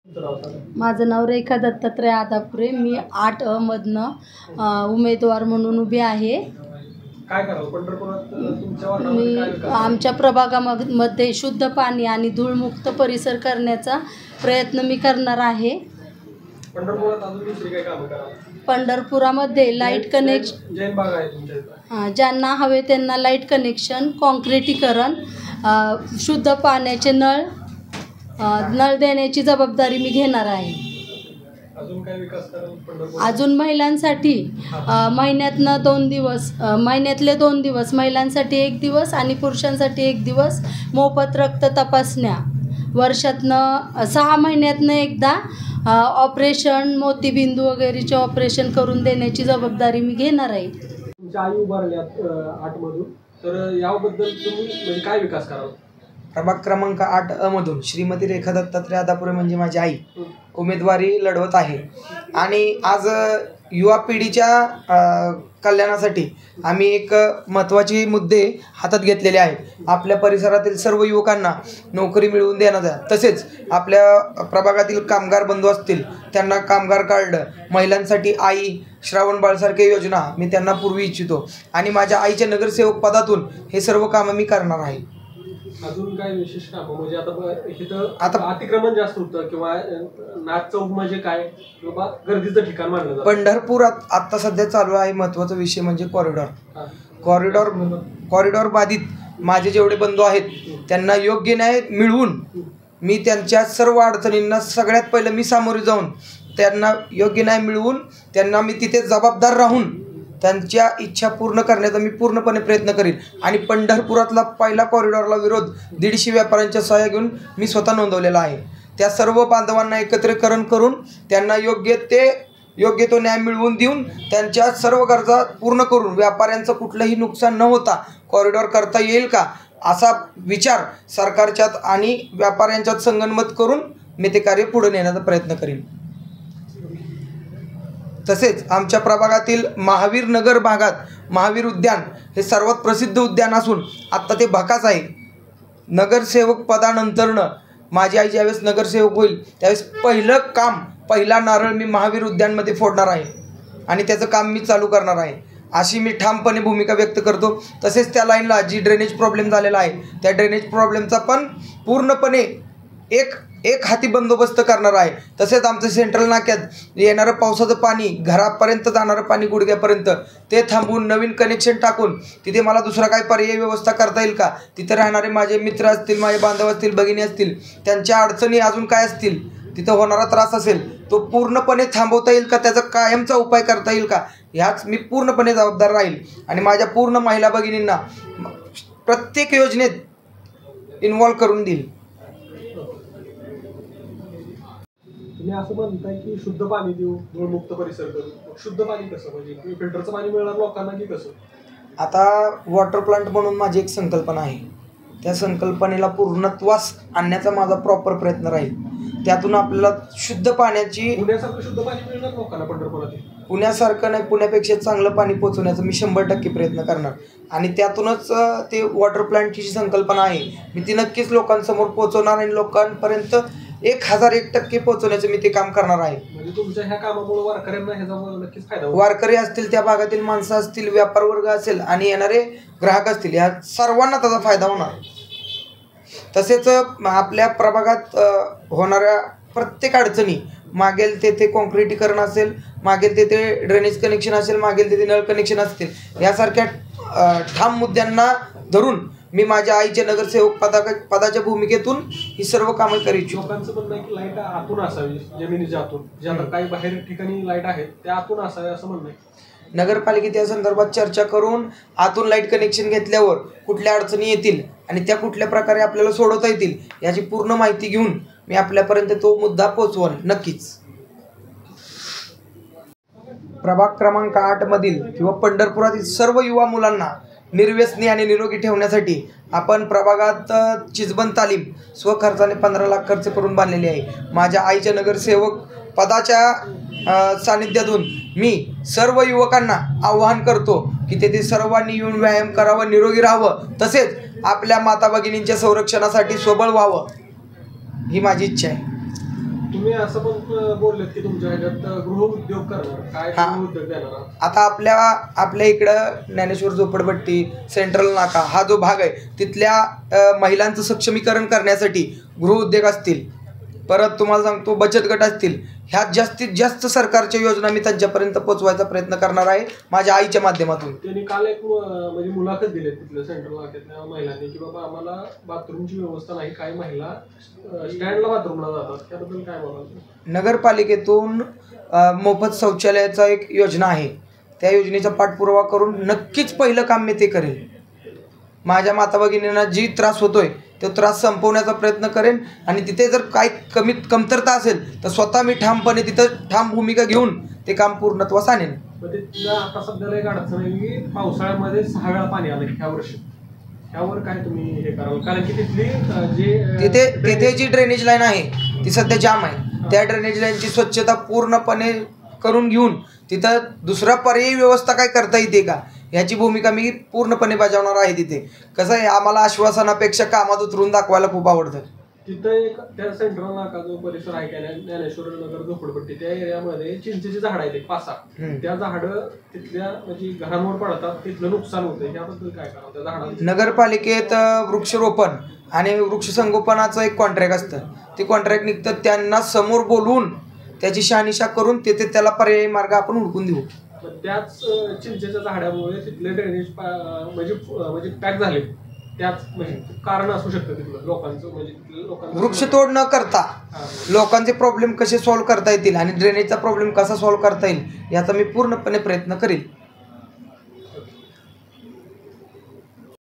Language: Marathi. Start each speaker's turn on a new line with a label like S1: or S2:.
S1: माझं नाव रेखा दत्तात्रय आदापुरे. मी 8 मधनं उमेदवार म्हणून उभी आहे.
S2: काय कराल पंढरपुरात तुमच्या वार्डामध्ये काय विकास?
S1: आमच्या प्रभागामध्ये शुद्ध पाणी आणि धूळमुक्त परिसर करण्याचा प्रयत्न मी करणार आहे.
S2: पंढरपुरात अजून दुसरी काय कामं कराल?
S1: पंढरपुरामध्ये लाईट कनेक्शन,
S2: जैन बाग आहे तुमच्या इथं,
S1: ज्यांना हवे त्यांना लाईट कनेक्शन, कॉन्क्रिटीकरण, शुद्ध पाण्याचे नळ देण्याची जबाबदारी मी घेणार आहे.
S2: अजून काय विकास कराल पंढरपुरात?
S1: अजून महिलांसाठी महिन्यातले 2 दिवस महिलांसाठी 1 दिवस आणि पुरुषांसाठी 1 दिवस मोफत रक्त तपासण्या, वर्षातनं 6 महिन्यातनं एकदा ऑपरेशन, मोतीबिंदू वगैरेचे ऑपरेशन करून देण्याची जबाबदारी मी घेणार आहे.
S2: तुमच्या आई उभारल्यात 8 मधून, तर याबद्दल तुम्ही म्हणजे काय विकास कराल?
S3: प्रभाग क्रमांक 8 मधून श्रीमती रेखा दत्तात्रय आदापुरे म्हणजे माझी आई उमेदवारी लढवत आहे. आणि आज युवा पिढीच्या कल्याणासाठी आम्ही एक महत्त्वाचे मुद्दे हातात घेतलेले आहेत. आपल्या परिसरातील सर्व युवकांना नोकरी मिळवून देण्याचा, तसेच आपल्या प्रभागातील कामगार बंधू असतील त्यांना कामगार कार्ड, महिलांसाठी आई श्रावण बाळसारख्या योजना मी त्यांना पुरवी इच्छितो. आणि माझ्या आईच्या नगरसेवक पदातून हे सर्व कामं मी करणार आहे.
S2: अजून काय विशेष काम म्हणजे आता अतिक्रमण जास्त होतं किंवा नाथ चौक म्हणजे काय किंवा गर्दीचं ठिकाण मानलं जातं?
S3: पंढरपुरात आता सध्या चालू आहे महत्त्वाचा विषय म्हणजे कॉरिडॉर बाधित माझे जेवढे बंधू आहेत त्यांना योग्य न्याय मिळवून मी त्यांच्या सर्व अडचणींना सगळ्यात पहिलं मी सामोरे जाऊन त्यांना योग्य न्याय मिळवून त्यांना मी तिथे जबाबदार राहून त्यांच्या इच्छा पूर्ण करण्याचा मी पूर्णपणे प्रयत्न करीन. आणि पंढरपुरातला पहिला कॉरिडॉरला विरोध 150 व्यापाऱ्यांच्या सह्या घेऊन मी स्वतः नोंदवलेला आहे. त्या सर्व बांधवांना एकत्रीकरण करून त्यांना योग्य तो न्याय मिळवून देऊन त्यांच्या सर्व गरजा पूर्ण करून व्यापाऱ्यांचं कुठलंही नुकसान न होता कॉरिडॉर करता येईल का असा विचार सरकारच्यात आणि व्यापाऱ्यांच्यात संगनमत करून मी ते कार्य पुढे नेण्याचा प्रयत्न करीन. तसेच आमच्या प्रभागातील महावीर नगर भागात महावीर उद्यान हे सर्वात प्रसिद्ध उद्यान असून आत्ता ते भकास आहे. नगरसेवक पदानंतरनं माझी आई ज्यावेळेस नगरसेवक होईल त्यावेळेस पहिला नारळ मी महावीर उद्यानमध्ये फोडणार आहे आणि त्याचं काम मी चालू करणार आहे अशी मी ठामपणे भूमिका व्यक्त करतो. तसेच त्या लाईनला जी ड्रेनेज प्रॉब्लेम झालेला आहे त्या ड्रेनेज प्रॉब्लेमचा पण पूर्णपणे एक हाती बंदोबस्त करणार आहे. तसेच आमचं सेंट्रल नाक्यात येणारं पावसाचं पाणी, घरापर्यंत जाणारं पाणी गुडघ्यापर्यंत, ते थांबवून नवीन कनेक्शन टाकून तिथे मला दुसरा काय पर्यायी व्यवस्था करता येईल का, तिथे राहणारे माझे मित्र असतील, माझे बांधव असतील, भगिनी असतील, त्यांच्या अडचणी अजून काय असतील, तिथं होणारा त्रास असेल तो पूर्णपणे थांबवता येईल का, त्याचा कायमचा उपाय करता येईल का, ह्याच मी पूर्णपणे जबाबदार राहील. आणि माझ्या पूर्ण महिला भगिनींना प्रत्येक योजनेत इन्व्हॉल्व करून देईल.
S2: तुम्ही असं म्हणताय की शुद्ध पाणी देऊ, धूळमुक्त परिसर करू. शुद्ध पाणी कसं म्हणजे फिल्टरचं पाणी मिळणार लोकांना की कसं?
S3: आता वॉटर प्लांट म्हणून माझी एक संकल्पना आहे. त्या संकल्पनेला पूर्णत्वास आणण्याचा माझा प्रॉपर प्रयत्न राहील. त्यातून आपल्याला शुद्ध पाण्याची,
S2: पुण्यासारखं शुद्ध पाणी मिळणार लोकांना पंढरपुरात?
S3: पुण्यासारखं नाही, पुण्यापेक्षा चांगलं पाणी पोचवण्याचा मी 100% प्रयत्न करणार. आणि त्यातूनच ते वॉटर प्लांटची जी संकल्पना आहे मी ती नक्कीच लोकांसमोर पोचवणार आणि लोकांपर्यंत 1001% पोहोचवण्याचं मी ते काम करणार आहे.
S2: म्हणजे तुमच्या ह्या कामामुळे वारकऱ्यांना ह्याचा नक्कीच फायदा होईल.
S3: वारकरी असतील, त्या भागातील माणसं असतील, व्यापार वर्ग असेल आणि येणारे ग्राहक असतील, ह्या सर्वांना त्याचा फायदा होणार. तसेच आपल्या प्रभागात होणाऱ्या प्रत्येक अडचणी, मागेल तेथे कॉन्क्रिटीकरण असेल, मागेल तेथे ड्रेनेज कनेक्शन असेल, मागेल तेथे नळ कनेक्शन असतील, यासारख्या ठाम मुद्द्यांना धरून मी माझ्या आईच्या नगरसेवक पदाच्या भूमिकेतून ही सर्व कामे करीत.
S2: लोकांचं म्हणणं आहे की लाईट आतून असावी, जमिनीच्या आतून, ज्या काही बाहेर ठिकाणी लाईट आहेत त्या आतून असावे असं म्हणणं आहे.
S3: नगरपालिकेत या संदर्भात चर्चा करून आतून लाईट कनेक्शन घेतल्यावर कुठल्या अडचणी येतील आणि त्या कुठल्या प्रकारे आपल्याला सोडवता येतील याची पूर्ण माहिती घेऊन मी आपल्यापर्यंत तो मुद्दा पोहोचवल नक्कीच. प्रभाग क्रमांक 8 मधील किंवा पंढरपुरातील सर्व युवा मुलांना निर्व्यसनी आणि निरोगी ठेवण्यासाठी आपण प्रभागात चिजबंद तालीम स्वखर्चाने 15 लाख खर्च करून बांधलेली आहे. माझ्या आईच्या नगरसेवक पदाच्या सानिध्यातून मी सर्व युवकांना आवाहन करतो की तेथे सर्वांनी येऊन व्यायाम करावं, निरोगी राहावं, तसेच आपल्या माता भगिनींच्या संरक्षणासाठी स्वबळ व्हावं ही माझी इच्छा आहे.
S2: तुम्ही असं पण बोललेत की तुमच्या ह्याच्यात गृहउद्योग करणार, काय
S3: हा.
S2: गृहउद्योग देणार?
S3: आता आपल्या इकडं ज्ञानेश्वर झोपडपट्टी, सेंट्रल नाका हा जो भाग आहे तिथल्या महिलांचं सक्षमीकरण करण्यासाठी गृहउद्योग असतील, परत तुम्हाला सांगतो बचत गट असतील, ह्यात जास्तीत जास्त सरकारच्या योजना मी त्यांच्यापर्यंत पोहोचवायचा प्रयत्न करणार आहे माझ्या आईच्या माध्यमातून.
S2: त्यांनी काल एक म्हणजे मुलाखत दिली तिथल्या सेंट्रल नाक्यातल्या महिलांनी की बाबा आम्हाला बाथरूमची व्यवस्था नाही, काही महिला स्टँडला बाथरूमला जातात, त्याबद्दल काय बोलाल?
S3: नगरपालिकेतून मोफत शौचालयाचा एक योजना आहे, त्या योजनेचा पाठपुरावा करून नक्कीच पहिलं काम मी ते करेल. माझ्या माता भगिनींना जी त्रास होतोय तो त्रास संपवण्याचा प्रयत्न करेन आणि तिथे जर काही कमतरता असेल तर स्वतः मी ठामपणे तिथं ठाम भूमिका घेऊन ते काम पूर्णत्वास आणेन.
S2: तिथलं आता सध्याला एक अडचण आहे की पावसाळ्यामध्ये 6 वेळा पाणी आलं ह्या वर्षी, ह्यावर काय तुम्ही हे कराल? कारण की तिथली
S3: तिथे जी ड्रेनेज लाईन आहे ती सध्या जाम आहे. त्या ड्रेनेज लाईनची स्वच्छता पूर्णपणे करून घेऊन तिथं दुसरा पर्यायी व्यवस्था काय करता येते का ह्याची भूमिका मी पूर्णपणे बजावणार आहे. तिथे कसं आहे, आम्हाला आश्वासनापेक्षा कामात उतरून दाखवायला खूप आवडतं.
S2: तिथं एक त्या सेंट्रल नाका जो परिसर आहे का ज्ञानेश्वर नगर झोपडपट्टी, त्या एरियामध्ये चिंचेची झाडं आहेत 5-6, त्या झाडं तिथल्या म्हणजे घरांवर पडतात, तिथलं नुकसान होतं, याबद्दल काय करावं त्या झाडांचं?
S3: नगरपालिकेत वृक्षरोपण आणि वृक्षसंगोपनाचं एक कॉन्ट्रॅक्ट असतं, ते कॉन्ट्रॅक्ट निघतं, त्यांना समोर बोलवून त्याची शहानिशा करून तिथे त्याला पर्यायी मार्ग आपण हुडकून देऊ.
S2: त्याच चिंचेच्या झाडामुळे तिथले ड्रेनेज म्हणजे पॅक झाले, त्याच म्हणजे कारण असू शकतं तिथलं लोकांचं, म्हणजे लोकांचं
S3: वृक्षतोड न करता लोकांचे प्रॉब्लेम कसे सॉल्व्ह करता येतील आणि ड्रेनेजचा प्रॉब्लेम कसा सॉल्व्ह करता येईल याचा मी पूर्णपणे प्रयत्न करेल.